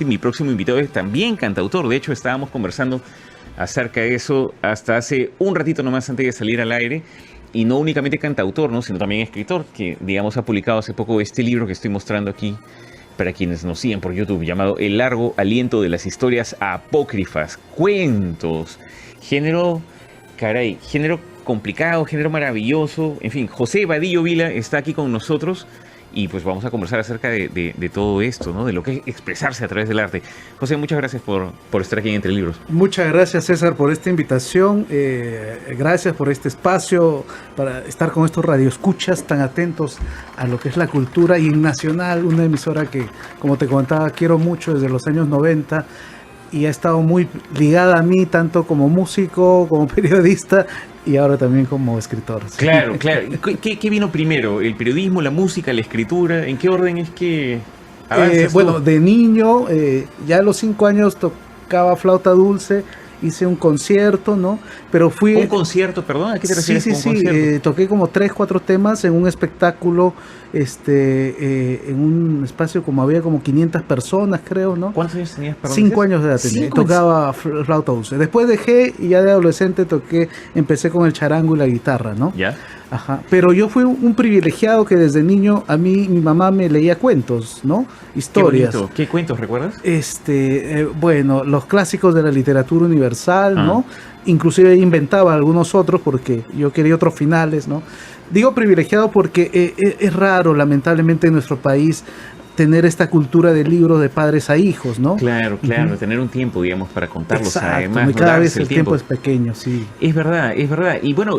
Mi próximo invitado es también cantautor. De hecho, estábamos conversando acerca de eso hasta hace un ratito nomás antes de salir al aire. Y no únicamente cantautor, ¿no? Sino también escritor, que digamos ha publicado hace poco este libro que estoy mostrando aquí para quienes nos siguen por YouTube, llamado El largo aliento de las historias apócrifas, cuentos, género, caray, género complicado, género maravilloso. En fin, José Vadillo Vila está aquí con nosotros. Y pues vamos a conversar acerca de todo esto, ¿no? De lo que es expresarse a través del arte. José, muchas gracias por estar aquí en Entre Libros. Muchas gracias, César, por esta invitación. Gracias por este espacio para estar con estos radioescuchas tan atentos a lo que es la cultura y Nacional, una emisora que, como te comentaba, quiero mucho desde los años 90 y ha estado muy ligada a mí, tanto como músico, como periodista y ahora también como escritor. Claro, claro. ¿Qué vino primero? ¿El periodismo, la música, la escritura? ¿En qué orden es que avanzas bueno, de niño, ya a los 5 años tocaba flauta dulce, hice un concierto, ¿no? Pero fui... ¿Un concierto, perdón? ¿A qué te refieres con concierto? Sí, toqué como 3-4 temas en un espectáculo, en un espacio como había como 500 personas, creo, ¿no? ¿Cuántos años tenías? 5 años de edad tenía, tocaba flauta dulce. Después dejé y ya de adolescente empecé con el charango y la guitarra, ¿no? ¿Ya? Ajá. Pero yo fui un privilegiado que desde niño a mí mi mamá me leía cuentos, ¿no? Historias. ¿Qué cuentos recuerdas? Bueno, los clásicos de la literatura universal, ¿no? Inclusive inventaba algunos otros porque yo quería otros finales, ¿no? Digo privilegiado porque es raro, lamentablemente, en nuestro país tener esta cultura de libros de padres a hijos, ¿no? Claro, claro, tener un tiempo, digamos, para contarlos. Exacto, además, cada vez el tiempo es pequeño, sí. Es verdad, es verdad. Y bueno,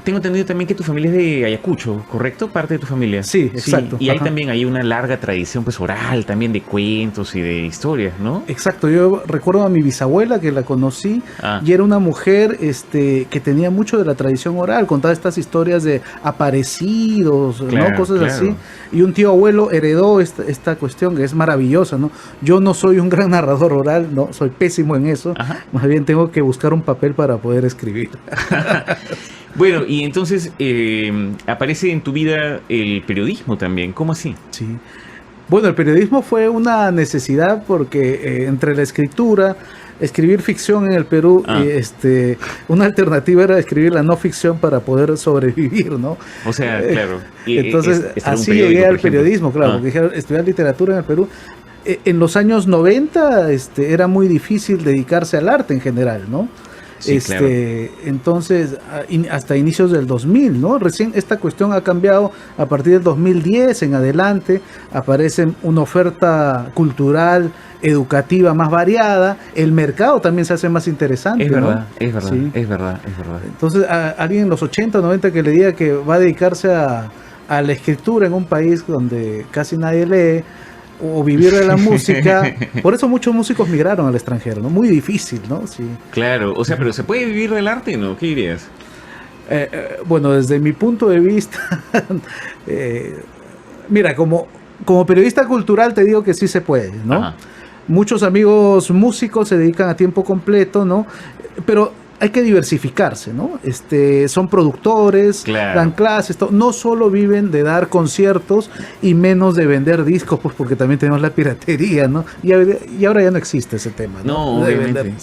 tengo entendido también que tu familia es de Ayacucho, ¿correcto? Parte de tu familia. Sí, exacto. Y ahí también hay una larga tradición pues oral también de cuentos y de historias, ¿no? Exacto. Yo recuerdo a mi bisabuela que la conocí y era una mujer que tenía mucho de la tradición oral, contaba estas historias de aparecidos, claro, ¿no? Cosas claro. así. Y un tío abuelo heredó esta cuestión que es maravillosa, ¿no? Yo no soy un gran narrador oral, no, soy pésimo en eso. Ajá. Más bien tengo que buscar un papel para poder escribir. Bueno, y entonces aparece en tu vida el periodismo también. ¿Cómo así? Sí. Bueno, el periodismo fue una necesidad porque entre la escritura, escribir ficción en el Perú, una alternativa era escribir la no ficción para poder sobrevivir, ¿no? O sea, claro. Entonces, así llegué al periodismo, claro, porque dijeron estudiar literatura en el Perú. En los años 90 era muy difícil dedicarse al arte en general, ¿no? Sí, claro. Entonces, hasta inicios del 2000, ¿no? Recién esta cuestión ha cambiado a partir del 2010 en adelante, aparece una oferta cultural, educativa más variada, el mercado también se hace más interesante. Es verdad, ¿no? es verdad, sí. es verdad. Entonces, a alguien en los 80 o 90 que le diga que va a dedicarse a la escritura en un país donde casi nadie lee, o vivir de la música, por eso muchos músicos migraron al extranjero, ¿no? Muy difícil, ¿no? Sí. Claro, o sea, pero ¿se puede vivir del arte, no? ¿Qué dirías? Bueno, desde mi punto de vista, mira, como periodista cultural te digo que sí se puede, ¿no? Ajá. Muchos amigos músicos se dedican a tiempo completo, ¿no? Pero hay que diversificarse, ¿no? Son productores, claro, dan clases, no solo viven de dar conciertos y menos de vender discos, pues porque también tenemos la piratería, ¿no? Y ahora ya no existe ese tema, ¿no? No,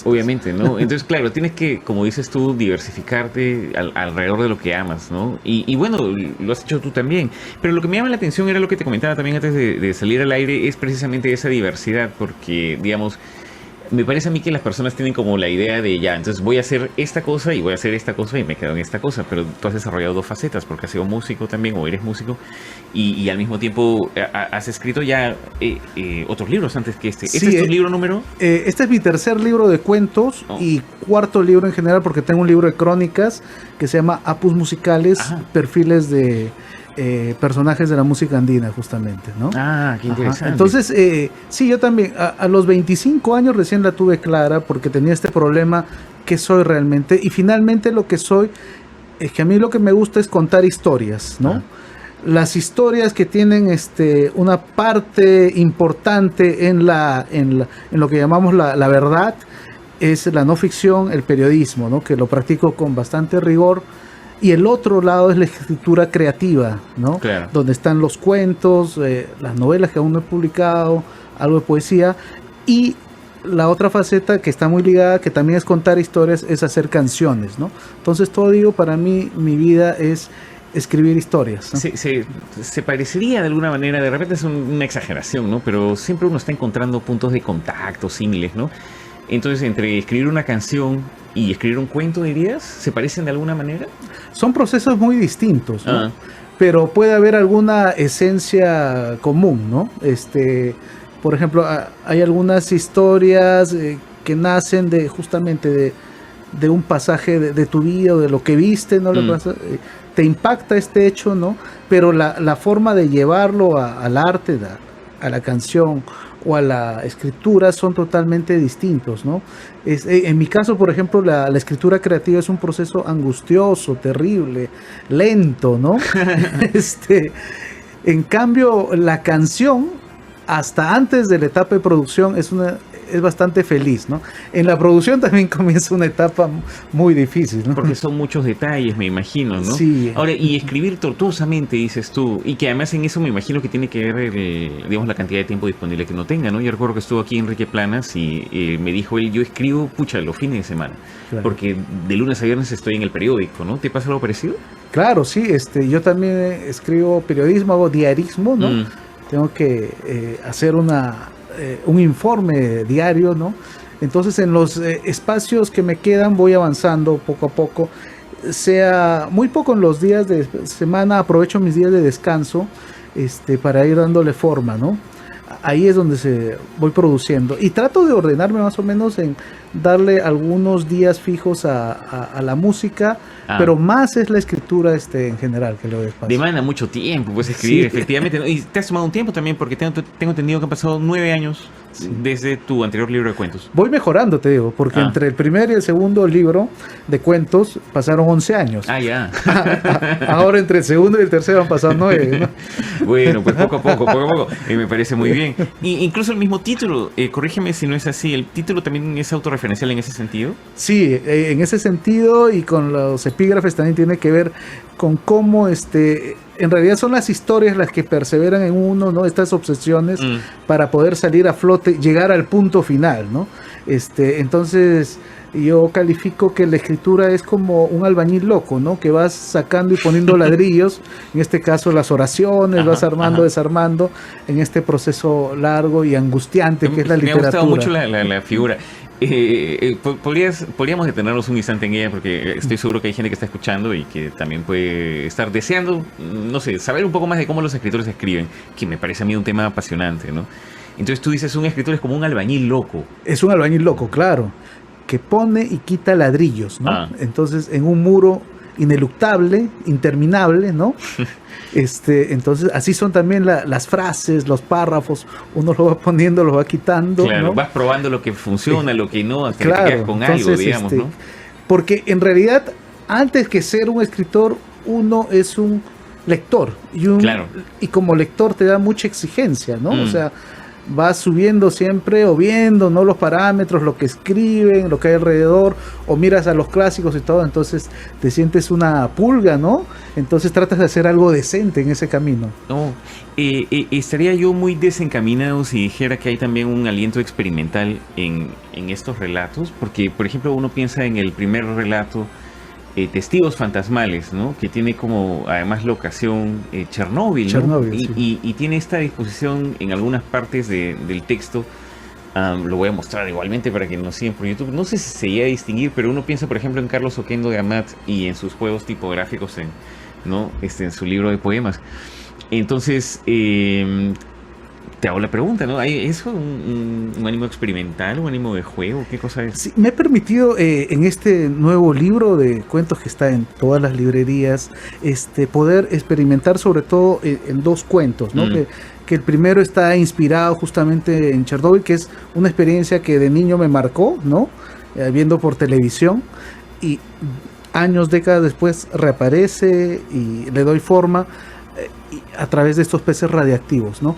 obviamente, ¿no? Entonces, claro, tienes que, como dices tú, diversificarte alrededor de lo que amas, ¿no? Y bueno, lo has hecho tú también. Pero lo que me llama la atención era lo que te comentaba también antes de salir al aire, es precisamente esa diversidad, porque, digamos, me parece a mí que las personas tienen como la idea de ya, entonces voy a hacer esta cosa y voy a hacer esta cosa y me quedo en esta cosa, pero tú has desarrollado dos facetas porque has sido músico también o eres músico y al mismo tiempo has escrito ya otros libros antes que este. ¿Este es tu libro número? Este es mi tercer libro de cuentos y cuarto libro en general porque tengo un libro de crónicas que se llama Apus Musicales, perfiles de personajes de la música andina justamente, ¿no? Ah, qué interesante. Ajá. Entonces, sí, yo también a los 25 años recién la tuve clara porque tenía este problema, ¿qué soy realmente? Y finalmente lo que soy es que a mí lo que me gusta es contar historias, ¿no? Las historias que tienen una parte importante en lo que llamamos la verdad es la no ficción, el periodismo, ¿no? Que lo practico con bastante rigor. Y el otro lado es la escritura creativa, ¿no? Claro. Donde están los cuentos, las novelas que aún no he publicado, algo de poesía. Y la otra faceta que está muy ligada, que también es contar historias, es hacer canciones, ¿no? Entonces, todo digo, para mí, mi vida es escribir historias, ¿no? Se parecería de alguna manera, de repente es una exageración, ¿no? Pero siempre uno está encontrando puntos de contacto, símiles, ¿no? Entonces, entre escribir una canción y escribir un cuento, dirías, ¿se parecen de alguna manera? Son procesos muy distintos, ¿no? Pero puede haber alguna esencia común, ¿no? Por ejemplo, hay algunas historias que nacen justamente de un pasaje de tu vida o de lo que viste, ¿no? Te impacta este hecho, ¿no? Pero la forma de llevarlo al arte, a la canción o a la escritura son totalmente distintos, ¿no? En mi caso, por ejemplo, la escritura creativa es un proceso angustioso, terrible, lento, ¿no? En cambio, la canción, hasta antes de la etapa de producción, es bastante feliz, ¿no? En la producción también comienza una etapa muy difícil, ¿no? Porque son muchos detalles, me imagino, ¿no? Sí. Ahora, y escribir tortuosamente, dices tú, y que además en eso me imagino que tiene que ver, digamos, la cantidad de tiempo disponible que uno tenga, ¿no? Yo recuerdo que estuvo aquí Enrique Planas y me dijo él, yo escribo, los fines de semana, claro, porque de lunes a viernes estoy en el periódico, ¿no? ¿Te pasa algo parecido? Claro, sí, yo también escribo periodismo, hago diarismo, ¿no? Tengo que hacer un informe diario, ¿no? Entonces, en los espacios que me quedan voy avanzando poco a poco. Sea muy poco en los días de semana, aprovecho mis días de descanso para ir dándole forma, ¿no? Ahí es donde voy produciendo. Y trato de ordenarme más o menos en darle algunos días fijos a la música, pero más es la escritura en general que lo despacio. Demanda mucho tiempo, pues escribir, sí, efectivamente. ¿No? Y te has tomado un tiempo también, porque tengo entendido que han pasado 9 años desde tu anterior libro de cuentos. Voy mejorando, te digo, porque entre el primer y el segundo libro de cuentos pasaron 11 años. Ya. Ahora entre el segundo y el tercero han pasado 9, ¿no? Bueno, pues poco a poco. Me parece muy bien. Y incluso el mismo título, corrígeme si no es así, ¿el título también es autorreferencial en ese sentido? Sí, en ese sentido, y con los epígrafes también tiene que ver con cómo en realidad son las historias las que perseveran en uno, ¿no? Estas obsesiones para poder salir a flote, llegar al punto final, ¿no? Entonces yo califico que la escritura es como un albañil loco, ¿no? Que vas sacando y poniendo ladrillos, en este caso las oraciones, vas armando, desarmando, en este proceso largo y angustiante que es la literatura. Me ha gustado mucho la figura. Podríamos detenernos un instante en ella, porque estoy seguro que hay gente que está escuchando y que también puede estar deseando, no sé, saber un poco más de cómo los escritores escriben, que me parece a mí un tema apasionante, ¿no? Entonces tú dices, un escritor es como un albañil loco. Es un albañil loco, claro, que pone y quita ladrillos, ¿no? Entonces, en un muro ineluctable, interminable, ¿no? Entonces, así son también las frases, los párrafos, uno lo va poniendo, lo va quitando. Claro, ¿no? Vas probando lo que funciona, lo que no, hasta que te quedas con algo, digamos, ¿no? Porque en realidad, antes que ser un escritor, uno es un lector. Y como lector te da mucha exigencia, ¿no? O sea, vas subiendo siempre o viendo, ¿no? Los parámetros, lo que escriben, lo que hay alrededor, o miras a los clásicos y todo, entonces te sientes una pulga, ¿no? Entonces tratas de hacer algo decente en ese camino. No, estaría yo muy desencaminado si dijera que hay también un aliento experimental en estos relatos, porque, por ejemplo, uno piensa en el primer relato, Testigos Fantasmales, ¿no? Que tiene como además locación Chernóbil, ¿no? Y tiene esta disposición en algunas partes del texto. Lo voy a mostrar igualmente para que nos sigan por YouTube. No sé si se llega a distinguir, pero uno piensa, por ejemplo, en Carlos Oquendo de Amat y en sus juegos tipográficos en su libro de poemas. Entonces, te hago la pregunta, ¿no? ¿Hay eso un ánimo experimental, un ánimo de juego? ¿Qué cosa es? Sí, me he permitido en este nuevo libro de cuentos que está en todas las librerías, poder experimentar sobre todo en dos cuentos, ¿no? Que el primero está inspirado justamente en Chernóbil, que es una experiencia que de niño me marcó, ¿no? Viendo por televisión, y años, décadas después reaparece y le doy forma a través de estos peces radiactivos, ¿no?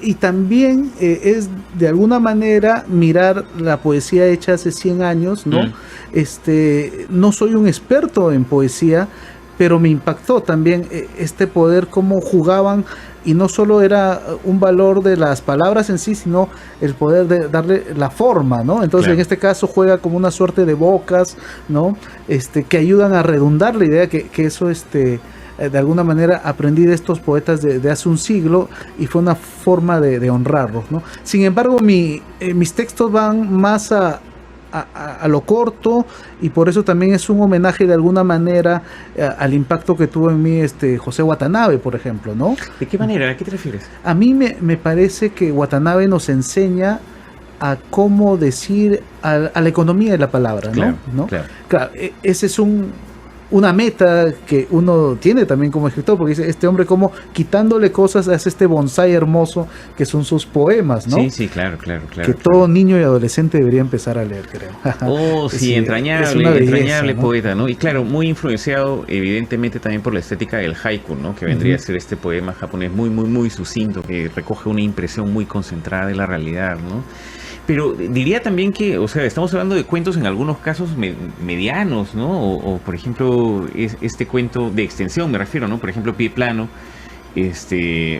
Y también es de alguna manera mirar la poesía hecha hace 100 años, ¿no? No soy un experto en poesía, pero me impactó también poder cómo jugaban y no solo era un valor de las palabras en sí, sino el poder de darle la forma, ¿no? Entonces, en este caso juega como una suerte de bocas, ¿no? Que ayudan a redundar la idea que eso, de alguna manera aprendí de estos poetas de hace un siglo y fue una forma de honrarlos, ¿no? Sin embargo, mis textos van más a lo corto, y por eso también es un homenaje de alguna manera al impacto que tuvo en mí José Watanabe, por ejemplo, ¿no? ¿De qué manera? ¿A qué te refieres? A mí me parece que Watanabe nos enseña a cómo decir a la economía de la palabra, ¿no? Claro, ¿no? claro. Claro, ese es una meta que uno tiene también como escritor, porque dice, este hombre como quitándole cosas hace este bonsái hermoso que son sus poemas, ¿no? Sí, claro. Que todo niño y adolescente debería empezar a leer, creo. Oh, sí, entrañable, belleza, entrañable, ¿no? Poeta, ¿no? Y claro, muy influenciado evidentemente también por la estética del haiku, ¿no? Que vendría a ser este poema japonés muy sucinto, que recoge una impresión muy concentrada de la realidad, ¿no? Pero diría también que, o sea, estamos hablando de cuentos en algunos casos medianos, ¿no? O por ejemplo, este cuento de extensión, me refiero, ¿no? Por ejemplo, Pie Plano,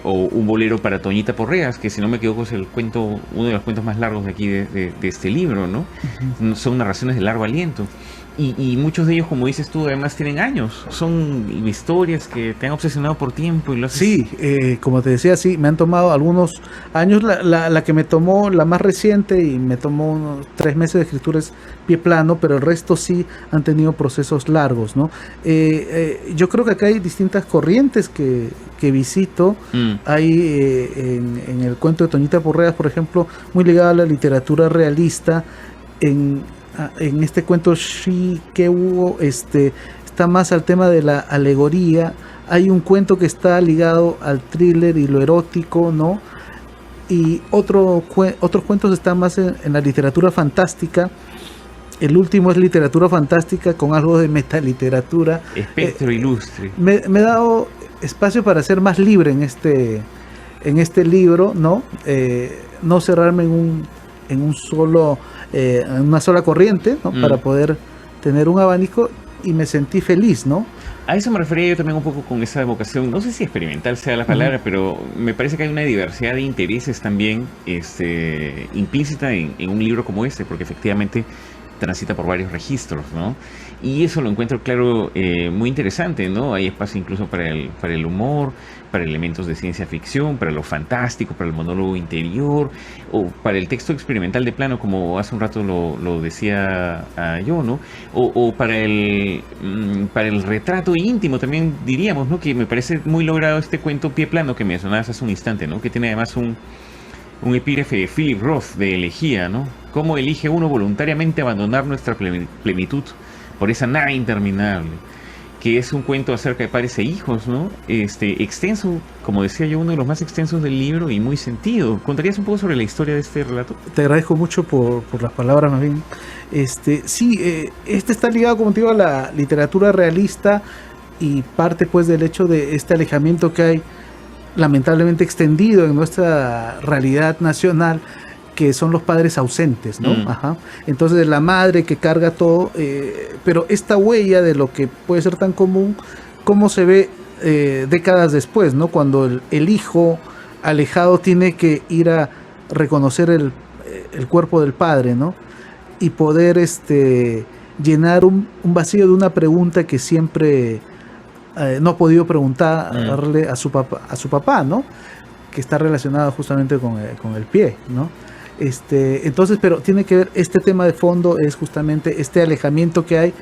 o Un bolero para Toñita Porreas, que si no me equivoco es uno de los cuentos más largos de aquí de este libro, ¿no? Son narraciones de largo aliento. Y muchos de ellos, como dices tú, además tienen años. Son historias que te han obsesionado por tiempo y lo haces... Sí, como te decía, sí, me han tomado algunos años. La que me tomó, la más reciente, y me tomó unos 3 meses de escritura es Pie Plano, pero el resto sí han tenido procesos largos, ¿no? Yo creo que acá hay distintas corrientes que visito. Hay en el cuento de Toñita Porreas, por ejemplo, muy ligado a la literatura realista. En este cuento Shikeu está más al tema de la alegoría. Hay un cuento que está ligado al thriller y lo erótico, ¿no? Y otros cuentos están más en la literatura fantástica. El último es literatura fantástica con algo de metaliteratura. Espectro ilustre. Me he dado espacio para ser más libre en este libro, ¿no? No cerrarme en una sola corriente, ¿no? Para poder tener un abanico, y me sentí feliz, ¿no? A eso me refería yo también un poco con esa vocación, no sé si experimental sea la palabra, pero me parece que hay una diversidad de intereses también implícita en un libro como este, porque efectivamente transita por varios registros, ¿no? Y eso lo encuentro, claro, muy interesante, ¿no? Hay espacio incluso para el humor, para elementos de ciencia ficción, para lo fantástico, para el monólogo interior, o para el texto experimental de plano, como hace un rato lo decía yo, ¿no? O para el retrato íntimo también diríamos, ¿no? Que me parece muy logrado este cuento Pie Plano que mencionabas hace un instante, ¿no? Que tiene además un epígrafe de Philip Roth de Elegía, ¿no? ¿Cómo elige uno voluntariamente abandonar nuestra plenitud por esa nada interminable? Que es un cuento acerca de padres e hijos, ¿no? Extenso, como decía yo, uno de los más extensos del libro y muy sentido. ¿Contarías un poco sobre la historia de este relato? Te agradezco mucho por las palabras, más bien. Sí, está ligado, como te digo, a la literatura realista, y parte pues del hecho de este alejamiento que hay lamentablemente extendido en nuestra realidad nacional, que son los padres ausentes, ¿no? Ajá. Entonces la madre que carga todo, pero esta huella de lo que puede ser tan común, cómo se ve décadas después, ¿no? Cuando el hijo alejado tiene que ir a reconocer el cuerpo del padre, ¿no? Y poder llenar un vacío de una pregunta que siempre no ha podido preguntarle a su papá, ¿no? Que está relacionado justamente con el pie, ¿no? Entonces, pero tiene que ver, este tema de fondo es justamente este alejamiento que hay,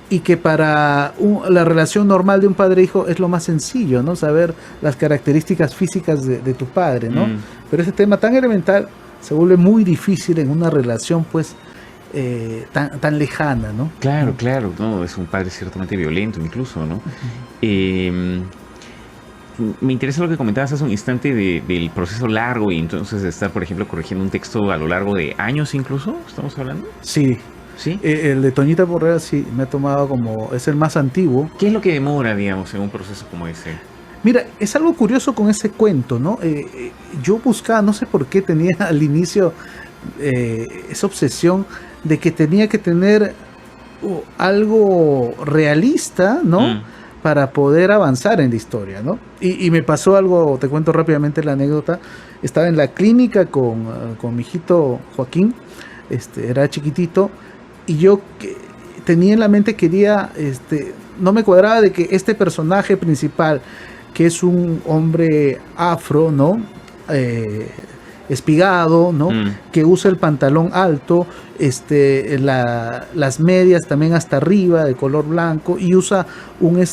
y que para la relación normal de un padre-hijo es lo más sencillo, ¿no? Saber las características físicas de tu padre, ¿no? Pero ese tema tan elemental se vuelve muy difícil en una relación, pues, tan lejana, ¿no? Claro, no, es un padre ciertamente violento incluso, ¿no? Me interesa lo que comentabas hace un instante del proceso largo, y entonces de estar, por ejemplo, corrigiendo un texto a lo largo de años incluso, ¿estamos hablando? Sí. ¿Sí? El de Toñita Porreas sí me ha tomado es el más antiguo. ¿Qué es lo que demora, digamos, en un proceso como ese? Mira, es algo curioso con ese cuento, ¿no? Yo buscaba, no sé por qué tenía al inicio esa obsesión de que tenía que tener algo realista, ¿no? para poder avanzar en la historia, ¿no? Y me pasó algo, te cuento rápidamente la anécdota. Estaba en la clínica con mi hijito Joaquín, era chiquitito, y yo tenía en la mente, no me cuadraba de que este personaje principal, que es un hombre afro, ¿no? Espigado, ¿no? Que usa el pantalón alto, las medias también hasta arriba de color blanco, y usa un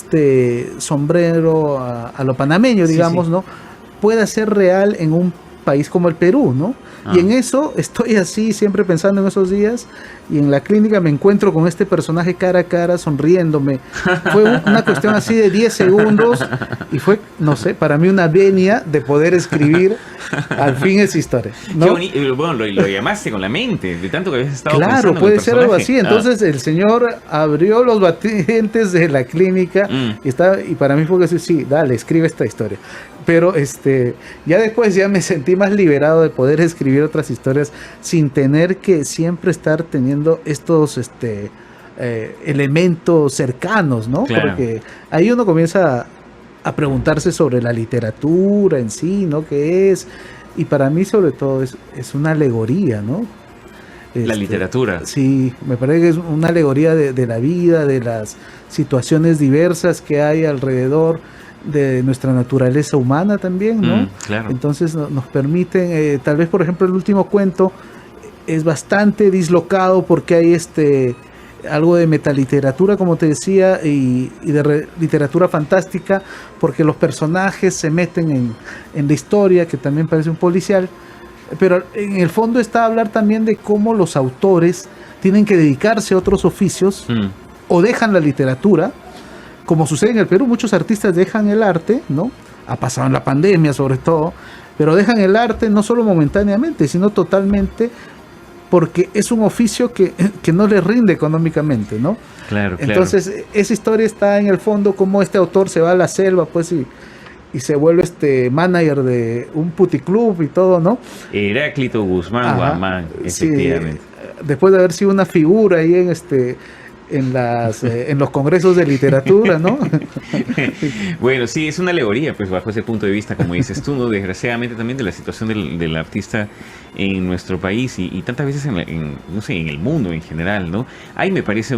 sombrero a lo panameño, digamos, sí. ¿No? Pueda ser real en un país como el Perú, ¿no? Y en eso estoy así siempre pensando en esos días, y en la clínica me encuentro con este personaje cara a cara sonriéndome. Fue una cuestión así de 10 segundos y fue, no sé, para mí una venia de poder escribir al fin esa historia, ¿no? Bueno, lo llamaste con la mente, de tanto que habías estado pensando. Claro, puede ser algo así. Entonces el señor abrió los batientes de la clínica y para mí fue que sí, dale, escribe esta historia. Pero ya después ya me sentí más liberado de poder escribir otras historias sin tener que siempre estar teniendo estos elementos cercanos, ¿no? Claro. Porque ahí uno comienza a preguntarse sobre la literatura en sí, ¿no? ¿Qué es? Y para mí sobre todo es una alegoría, ¿no? La literatura. Sí, me parece que es una alegoría de la vida, de las situaciones diversas que hay alrededor de nuestra naturaleza humana también, ¿no? Claro. Entonces nos permiten, tal vez por ejemplo el último cuento es bastante dislocado porque hay algo de metaliteratura, como te decía, y de literatura fantástica, porque los personajes se meten en la historia, que también parece un policial, pero en el fondo está a hablar también de cómo los autores tienen que dedicarse a otros oficios o dejan la literatura. Como sucede en el Perú, muchos artistas dejan el arte, ¿no? Ha pasado en la pandemia sobre todo, pero dejan el arte no solo momentáneamente, sino totalmente, porque es un oficio que no les rinde económicamente, ¿no? Claro, Entonces, esa historia está en el fondo, como este autor se va a la selva, pues, y se vuelve manager de un puticlub y todo, ¿no? Heráclito Guzmán Guamán, efectivamente. Sí, después de haber sido una figura ahí en los congresos de literatura, ¿no? Bueno, sí, es una alegoría, pues bajo ese punto de vista, como dices tú, ¿no? Desgraciadamente también de la situación del artista en nuestro país y tantas veces no sé, en el mundo en general, ¿no? Ahí me parece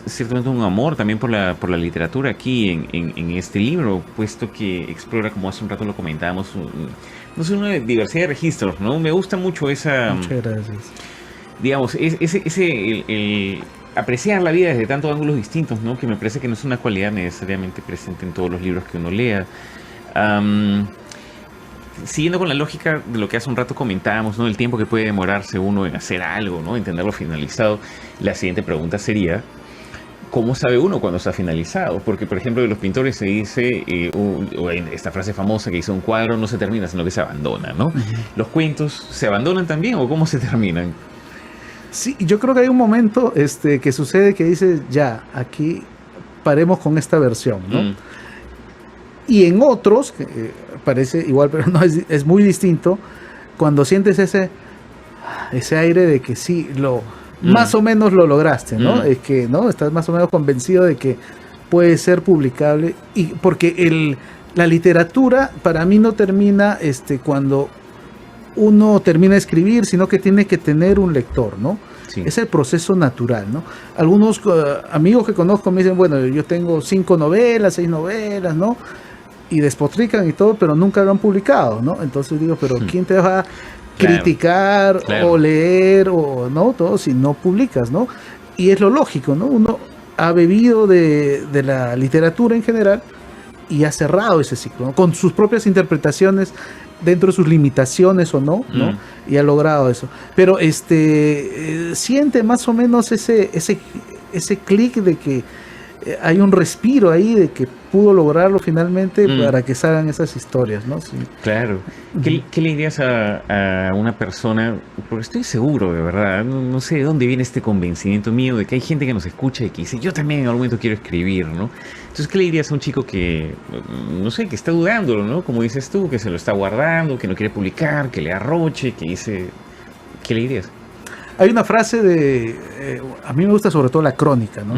ciertamente un amor también por la literatura aquí en este libro, puesto que explora, como hace un rato lo comentábamos, no sé, una diversidad de registros, ¿no? Me gusta mucho esa... Muchas gracias. Digamos, apreciar la vida desde tantos ángulos distintos, ¿no? Que me parece que no es una cualidad necesariamente presente en todos los libros que uno lea. Siguiendo con la lógica de lo que hace un rato comentábamos, ¿no? El tiempo que puede demorarse uno en hacer algo, ¿no? En tenerlo finalizado. La siguiente pregunta sería, ¿cómo sabe uno cuando está finalizado? Porque, por ejemplo, de los pintores se dice, esta frase famosa que dice, un cuadro no se termina, sino que se abandona, ¿no? ¿Los cuentos se abandonan también o cómo se terminan? Sí, yo creo que hay un momento que sucede que dices, ya, aquí paremos con esta versión, ¿no? Y en otros, que parece igual, pero no es muy distinto, cuando sientes ese aire de que sí, más o menos lo lograste, ¿no? Es que, ¿no? Estás más o menos convencido de que puede ser publicable, y porque la literatura para mí no termina cuando uno termina de escribir, sino que tiene que tener un lector, ¿no? Sí. Es el proceso natural, ¿no? Algunos amigos que conozco me dicen, bueno, yo tengo 5 novelas, 6 novelas, ¿no? Y despotrican y todo, pero nunca lo han publicado, ¿no? Entonces digo, pero ¿quién te va a criticar o leer o no? Todo si no publicas, ¿no? Y es lo lógico, ¿no? Uno ha bebido de la literatura en general y ha cerrado ese ciclo, ¿no? Con sus propias interpretaciones, dentro de sus limitaciones o no, ¿no? Y ha logrado eso. Pero siente más o menos ese clic de que hay un respiro ahí, de que pudo lograrlo finalmente para que salgan esas historias, ¿no? Sí. Claro. ¿Qué le dirías a una persona? Porque estoy seguro, de verdad, no sé de dónde viene este convencimiento mío de que hay gente que nos escucha y que dice, yo también en algún momento quiero escribir, ¿no? Entonces, ¿qué le dirías a un chico que, no sé, que está dudándolo, ¿no? Como dices tú, que se lo está guardando, que no quiere publicar, que le arroche, que dice... ¿Qué le dirías? Hay una frase a mí me gusta sobre todo la crónica, ¿no?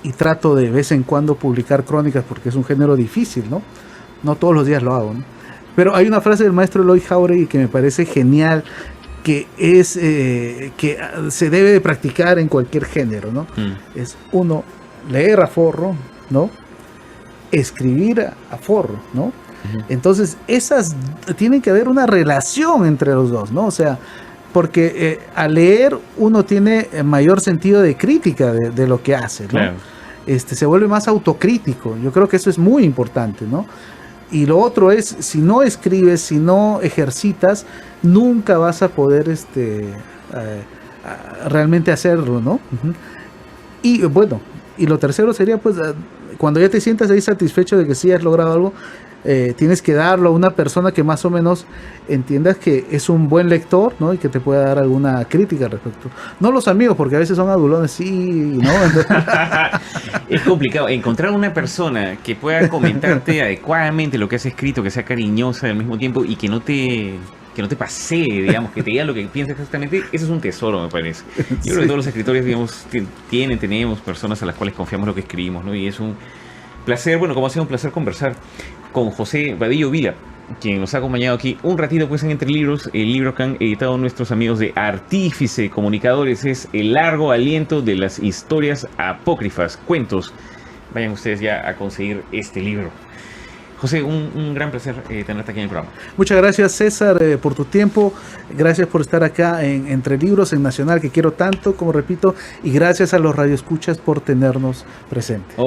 y trato de vez en cuando publicar crónicas porque es un género difícil, ¿no? No todos los días lo hago, ¿no? Pero hay una frase del maestro Eloy Jáuregui que me parece genial, que es que se debe de practicar en cualquier género, ¿no? Es uno, leer a forro, ¿no? Escribir a forro, ¿no? Entonces, tiene que haber una relación entre los dos, ¿no? O sea, porque al leer uno tiene mayor sentido de crítica de lo que hace, ¿no? Claro. Se vuelve más autocrítico. Yo creo que eso es muy importante, ¿no? Y lo otro es, si no escribes, si no ejercitas, nunca vas a poder realmente hacerlo, ¿no? Y bueno, y lo tercero sería, pues, cuando ya te sientas ahí satisfecho de que sí has logrado algo, tienes que darlo a una persona que más o menos entiendas que es un buen lector, ¿no? Y que te pueda dar alguna crítica al respecto. No los amigos, porque a veces son adulones, sí, ¿no? Es complicado encontrar una persona que pueda comentarte adecuadamente lo que has escrito, que sea cariñosa al mismo tiempo y que no te pasee, digamos, que te diga lo que piensas exactamente. Eso es un tesoro, me parece. Yo creo que todos los escritores, digamos, tenemos personas a las cuales confiamos lo que escribimos, ¿no? Y es un placer, bueno, como ha sido un placer conversar con José Vadillo Vila, quien nos ha acompañado aquí un ratito, pues, en Entre Libros. El libro que han editado nuestros amigos de Artífice Comunicadores es El largo aliento de las historias apócrifas, cuentos. Vayan ustedes ya a conseguir este libro. José, un gran placer tenerte aquí en el programa. Muchas gracias, César, por tu tiempo. Gracias por estar acá en Entre Libros, en Nacional, que quiero tanto, como repito, y gracias a los radioescuchas por tenernos presentes.